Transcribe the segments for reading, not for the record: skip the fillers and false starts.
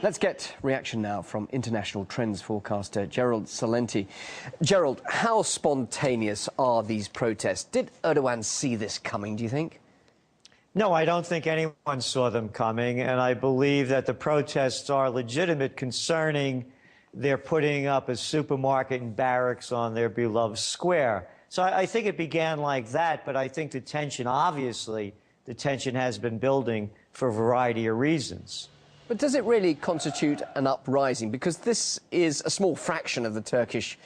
Let's get reaction now from international trends forecaster Gerald Celente. Gerald, how spontaneous are these protests? Did Erdogan see this coming, do you think? No, I don't think anyone saw them coming, and I believe that the protests are legitimate concerning their putting up a supermarket and barracks on their beloved square. So I think it began like that, but I think the tension, obviously, the tension has been building for a variety of reasons. But does it really constitute an uprising? Because this is a small fraction of the Turkish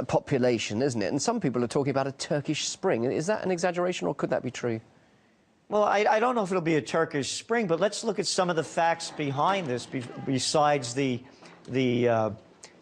population, isn't it? And some people are talking about a Turkish spring. Is that an exaggeration, or could that be true? Well, I don't know if it'll be a Turkish spring, but let's look at some of the facts behind this, besides the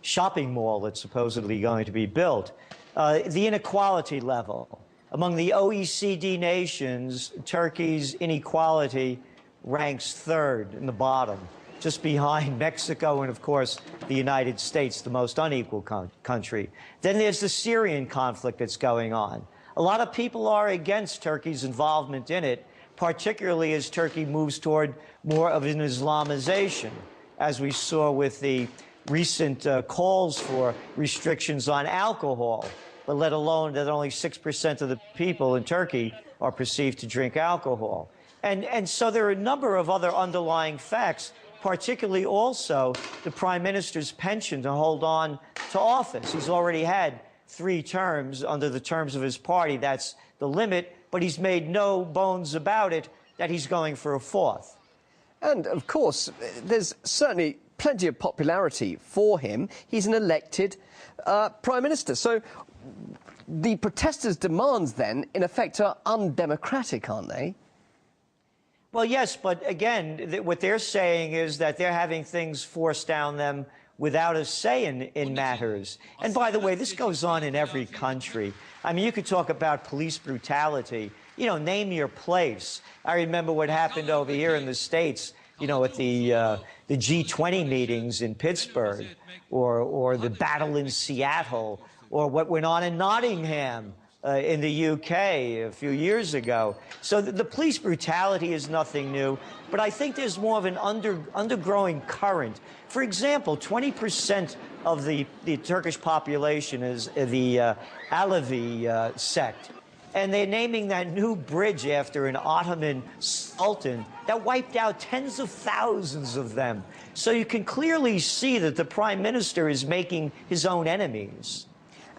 shopping mall that's supposedly going to be built. The inequality level. Among the OECD nations, Turkey's inequality ranks third in the bottom, just behind Mexico and, of course, the United States, the most unequal country. Then there's the Syrian conflict that's going on. A lot of people are against Turkey's involvement in it, particularly as Turkey moves toward more of an Islamization, as we saw with the recent calls for restrictions on alcohol, but let alone that only 6% of the people in Turkey are perceived to drink alcohol. And so there are a number of other underlying facts, particularly also the Prime Minister's penchant to hold on to office. He's already had 3 terms under the terms of his party. That's the limit, but he's made no bones about it that he's going for a 4th. And, of course, there's certainly plenty of popularity for him. He's an elected Prime Minister. So the protesters' demands, then, in effect, are undemocratic, aren't they? Well, yes, but again, what they're saying is that they're having things forced down them without a say in matters. And by the way, this goes on in every country. I mean, you could talk about police brutality. You know, name your place. I remember what happened over here in the States, you know, at the G20 meetings in Pittsburgh, or the battle in Seattle, or what went on in Nottingham in the UK a few years ago. So the police brutality is nothing new, but I think there's more of an undergrowing current. For example, 20% of the Turkish population is the Alevi sect, and they're naming that new bridge after an Ottoman sultan that wiped out tens of thousands of them. So you can clearly see that the Prime Minister is making his own enemies.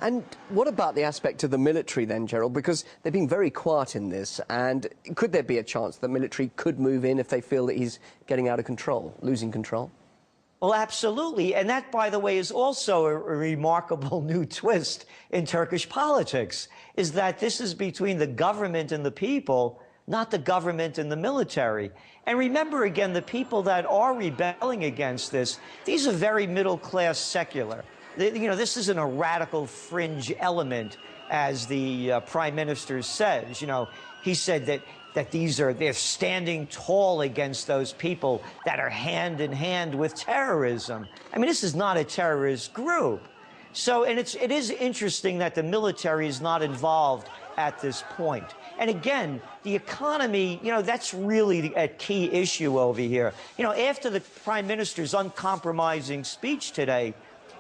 And what about the aspect of the military then, Gerald? Because they've been very quiet in this, and could there be a chance the military could move in if they feel that he's getting out of control, losing control? Well, absolutely. And that, by the way, is also a remarkable new twist in Turkish politics, is that this is between the government and the people, not the government and the military. And remember, again, the people that are rebelling against this, these are very middle-class secular. You know, this isn't a radical fringe element, as the Prime Minister says. You know, he said that they're standing tall against those people that are hand in hand with terrorism. I mean, this is not a terrorist group. So, and it is interesting that the military is not involved at this point. And again, the economy, you know, that's really a key issue over here. You know, after the Prime Minister's uncompromising speech today,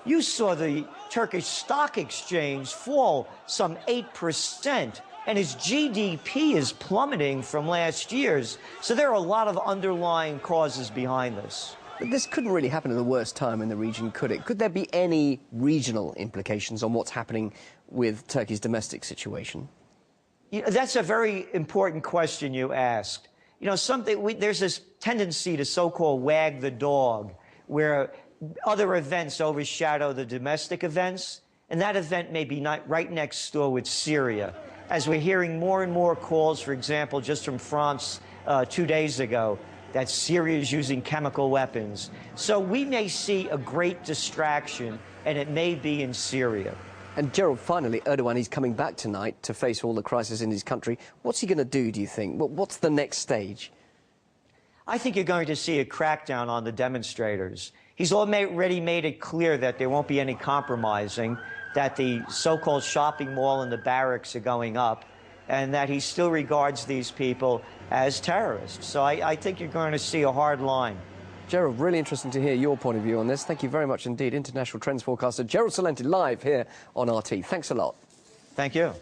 you saw the Turkish stock exchange fall some 8%, and its GDP is plummeting from last year's. So there are a lot of underlying causes behind this. But this couldn't really happen at the worst time in the region, could it? Could there be any regional implications on what's happening with Turkey's domestic situation? You know, that's a very important question you asked. You know, there's this tendency to so-called wag the dog, where other events overshadow the domestic events, and that event may be right next door with Syria. As we're hearing more and more calls, for example, just from France 2 days ago, that Syria is using chemical weapons. So we may see a great distraction, and it may be in Syria. And Gerald, finally, Erdogan, he's coming back tonight to face all the crisis in his country. What's he going to do you think? What's the next stage? I think you're going to see a crackdown on the demonstrators. He's already made it clear that there won't be any compromising, that the so-called shopping mall and the barracks are going up, and that he still regards these people as terrorists. So I think you're going to see a hard line. Gerald, really interesting to hear your point of view on this. Thank you very much indeed. International trends forecaster Gerald Celente live here on RT. Thanks a lot. Thank you.